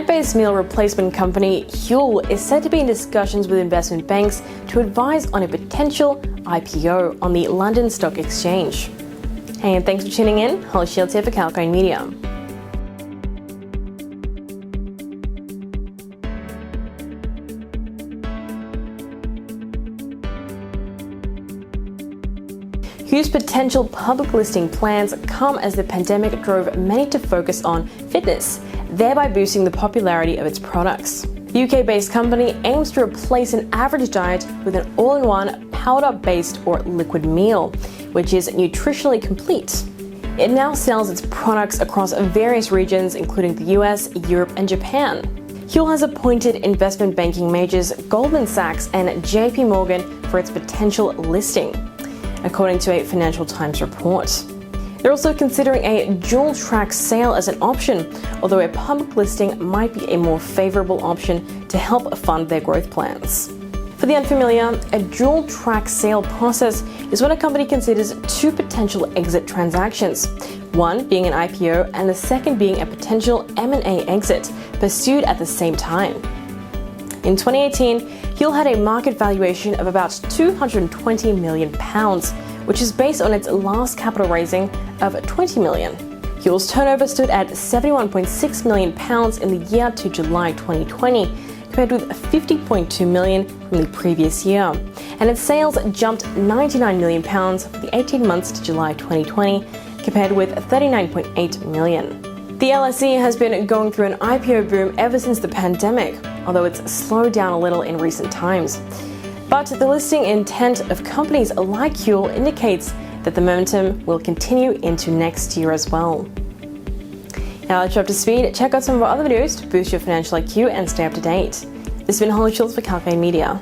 plant-based meal replacement company Huel is said to be in discussions with investment banks to advise on a potential IPO on the London Stock Exchange. Hey, and thanks for tuning in. Holly Shields here for Calcone Media. Huel's potential public listing plans come as the pandemic drove many to focus on fitness, thereby boosting the popularity of its products. The UK-based company aims to replace an average diet with an all-in-one powder-based or liquid meal, which is nutritionally complete. It now sells its products across various regions, including the US, Europe, and Japan. Huel has appointed investment banking majors Goldman Sachs and JP Morgan for its potential listing, according to a Financial Times report. They're also considering a dual-track sale as an option, although a public listing might be a more favorable option to help fund their growth plans. For the unfamiliar, a dual-track sale process is when a company considers two potential exit transactions, one being an IPO and the second being a potential M&A exit pursued at the same time. In 2018, Huel had a market valuation of about £220 million, which is based on its last capital raising of $20 million. Huel's turnover stood at £71.6 million in the year to July 2020, compared with $50.2 million from the previous year, and its sales jumped £99 million for the 18 months to July 2020, compared with $39.8 million. The LSE has been going through an IPO boom ever since the pandemic, although it's slowed down a little in recent times. But the listing intent of companies like Huel indicates that the momentum will continue into next year as well. Now that you're up to speed, check out some of our other videos to boost your financial IQ and stay up to date. This has been Holly Shields for Calcone Media.